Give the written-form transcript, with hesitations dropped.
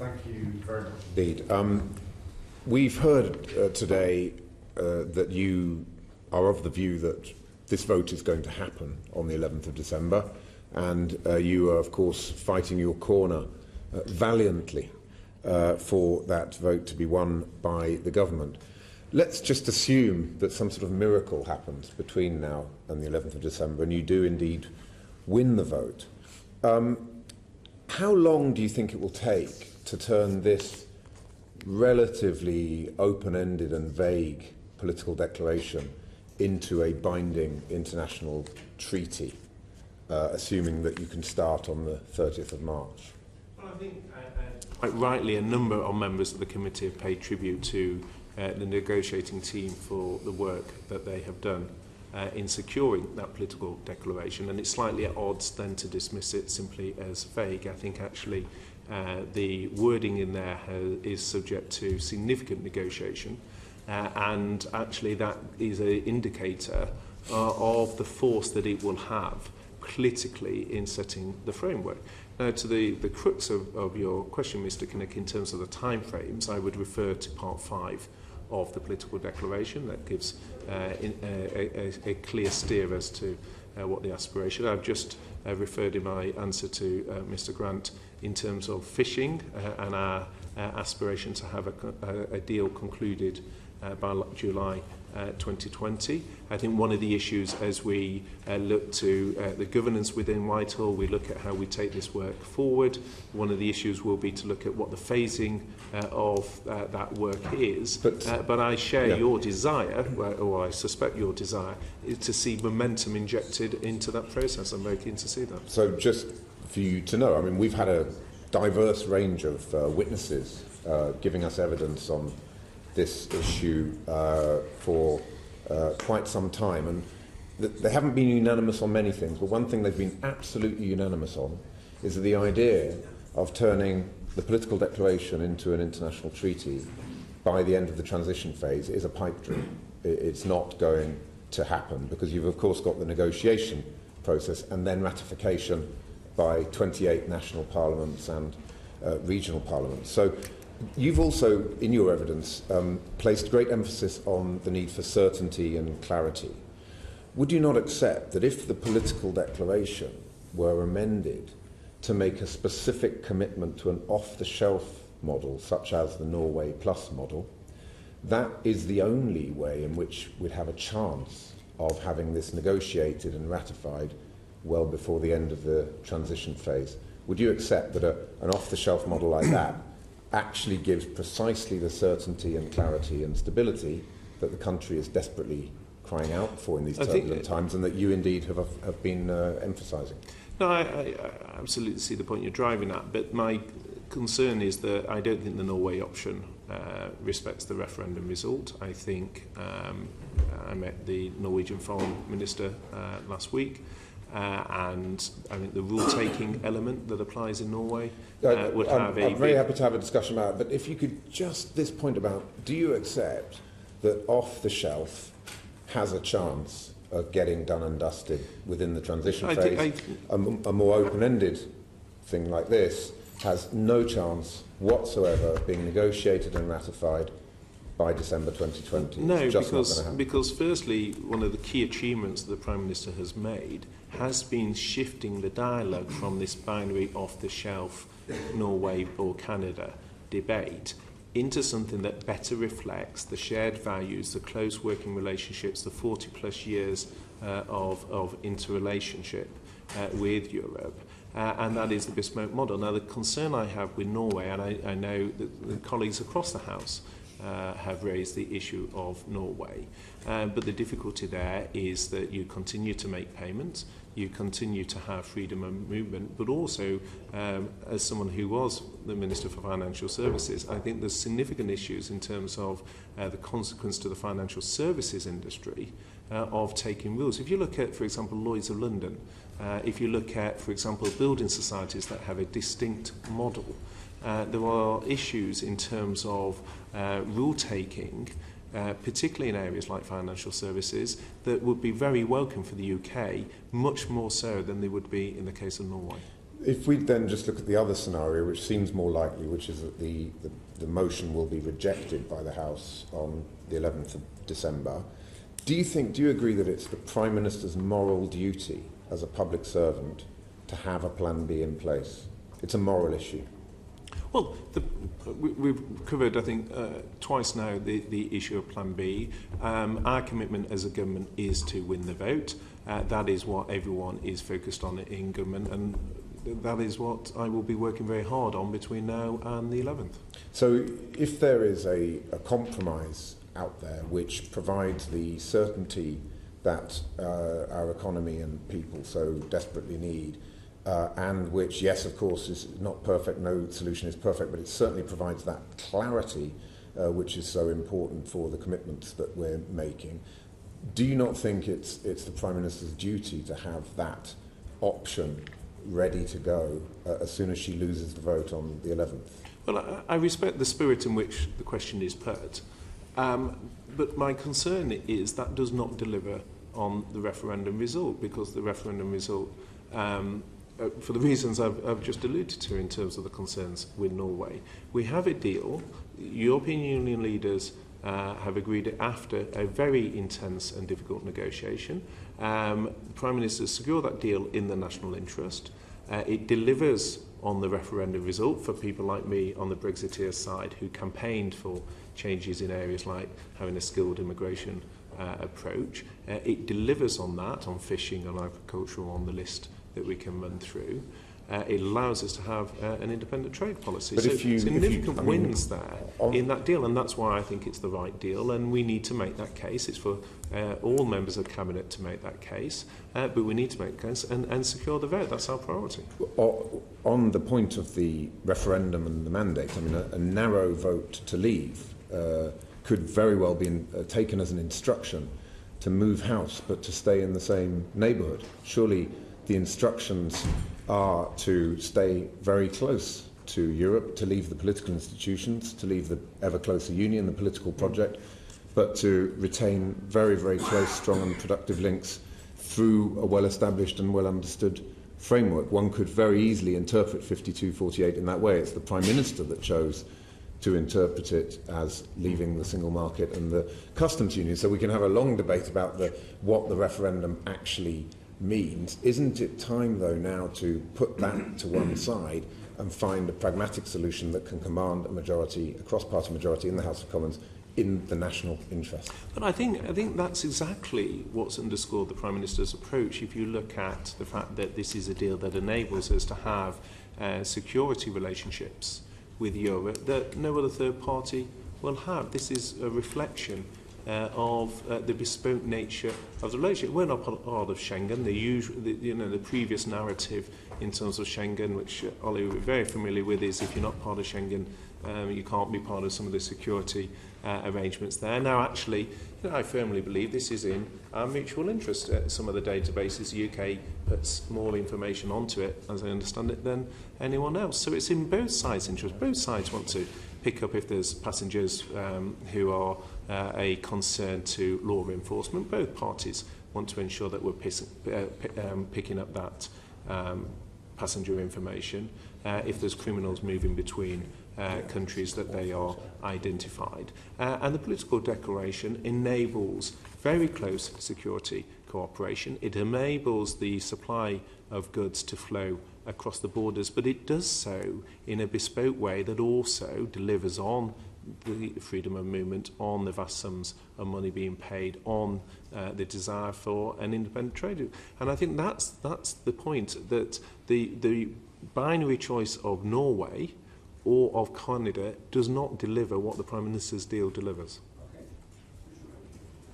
Thank you very much indeed. We've heard today that you are of the view that this vote is going to happen on the 11th of December, and you are, of course, fighting your corner valiantly for that vote to be won by the government. Let's just assume that some sort of miracle happens between now and the 11th of December and you do indeed win the vote. How long do you think it will take to turn this relatively open-ended and vague political declaration into a binding international treaty, assuming that you can start on the 30th of March? Well, I think quite rightly a number of members of the committee have paid tribute to the negotiating team for the work that they have done in securing that political declaration, and it's slightly at odds then to dismiss it simply as vague. I think actually the wording in there is subject to significant negotiation, and actually that is an indicator of the force that it will have politically in setting the framework. Now, to the crux of your question, Mr. Kinnock, in terms of the timeframes, I would refer to Part 5 of the political declaration. That gives a clear steer as to what the aspiration. I've just referred in my answer to Mr. Grant in terms of fishing and our aspiration to have a deal concluded by July 2020. I think one of the issues as we look to the governance within Whitehall, we look at how we take this work forward. One of the issues will be to look at what the phasing of that work is. But I share your desire, or I suspect your desire, is to see momentum injected into that process. I'm very keen to see that. So just for you to know, I mean, we've had a diverse range of witnesses giving us evidence on this issue for quite some time, and they haven't been unanimous on many things, but one thing they've been absolutely unanimous on is the idea of turning the political declaration into an international treaty by the end of the transition phase is a pipe dream. It's not going to happen because you've of course got the negotiation process and then ratification by 28 national parliaments and regional parliaments. So you've also, in your evidence, placed great emphasis on the need for certainty and clarity. Would you not accept that if the political declaration were amended to make a specific commitment to an off-the-shelf model, such as the Norway Plus model, that is the only way in which we'd have a chance of having this negotiated and ratified well before the end of the transition phase? Would you accept that an off-the-shelf model like that actually gives precisely the certainty and clarity and stability that the country is desperately crying out for in these turbulent times, and that you indeed have been emphasising? No, I absolutely see the point you're driving at, but my concern is that I don't think the Norway option respects the referendum result. I think I met the Norwegian Foreign Minister last week, and I think the rule-taking element that applies in Norway would have a... I'm very happy to have a discussion about it, but if you could just, this point about, do you accept that off-the-shelf has a chance of getting done and dusted within the transition phase? A more open-ended thing like this has no chance whatsoever of being negotiated and ratified by December 2020. No, because firstly, one of the key achievements that the Prime Minister has made has been shifting the dialogue from this binary off-the-shelf Norway or Canada debate into something that better reflects the shared values, the close working relationships, the 40-plus years of interrelationship with Europe. And that is the bespoke model. Now, the concern I have with Norway, and I know that the colleagues across the House have raised the issue of Norway, but the difficulty there is that you continue to make payments, you continue to have freedom of movement, but also, as someone who was the Minister for Financial Services, I think there's significant issues in terms of the consequence to the financial services industry of taking rules. If you look at, for example, Lloyd's of London, if you look at, for example, building societies that have a distinct model, there are issues in terms of rule-taking, particularly in areas like financial services, that would be very welcome for the UK, much more so than they would be in the case of Norway. If we then just look at the other scenario, which seems more likely, which is that the motion will be rejected by the House on the 11th of December, do you agree that it's the Prime Minister's moral duty as a public servant to have a plan B in place? It's a moral issue. Well, we've covered, I think, twice now the issue of Plan B. Our commitment as a government is to win the vote. That is what everyone is focused on in government, and that is what I will be working very hard on between now and the 11th. So if there is a compromise out there which provides the certainty that our economy and people so desperately need, and which, yes, of course, is not perfect, no solution is perfect, but it certainly provides that clarity which is so important for the commitments that we're making, do you not think it's the Prime Minister's duty to have that option ready to go as soon as she loses the vote on the 11th? Well, I respect the spirit in which the question is put, but my concern is that does not deliver on the referendum result, because the referendum result, for the reasons I've just alluded to in terms of the concerns with Norway, we have a deal. European Union leaders have agreed it after a very intense and difficult negotiation. The Prime Minister secured that deal in the national interest. It delivers on the referendum result for people like me on the Brexiteer side who campaigned for changes in areas like having a skilled immigration approach. It delivers on that, on fishing and agriculture on the list that we can run through. It allows us to have an independent trade policy. But so if you, significant wins there in that deal, and that's why I think it's the right deal, and we need to make that case. It's for all members of Cabinet to make that case, but we need to make the case and secure the vote. That's our priority. On the point of the referendum and the mandate, I mean, a narrow vote to leave could very well be taken as an instruction to move house, but to stay in the same neighbourhood. Surely the instructions are to stay very close to Europe, to leave the political institutions, to leave the ever closer union, the political project, but to retain very, very close, strong and productive links through a well-established and well-understood framework. One could very easily interpret 5248 in that way. It's the Prime Minister that chose to interpret it as leaving the single market and the customs union. So we can have a long debate about what the referendum actually means. Isn't it time, though, now to put that to one side and find a pragmatic solution that can command a majority, a cross-party majority in the House of Commons in the national interest? But I think that's exactly what's underscored the Prime Minister's approach. If you look at the fact that this is a deal that enables us to have security relationships with Europe that no other third party will have. This is a reflection of the bespoke nature of the relationship. We're not part of Schengen. The previous narrative in terms of Schengen, which Ollie we're very familiar with, is if you're not part of Schengen, you can't be part of some of the security arrangements there. Now, actually, I firmly believe this is in our mutual interest. Some of the databases, the UK puts more information onto it, as I understand it, than anyone else. So it's in both sides' interest. Both sides want to pick up if there's passengers who are a concern to law enforcement. Both parties want to ensure that we're picking up that passenger information if there's criminals moving between countries that they are identified. And the political declaration enables very close security cooperation. It enables the supply of goods to flow across the borders, but it does so in a bespoke way that also delivers on the freedom of movement, on the vast sums of money being paid, on the desire for an independent trade. And I think that's the point, that the binary choice of Norway or of Canada does not deliver what the Prime Minister's deal delivers.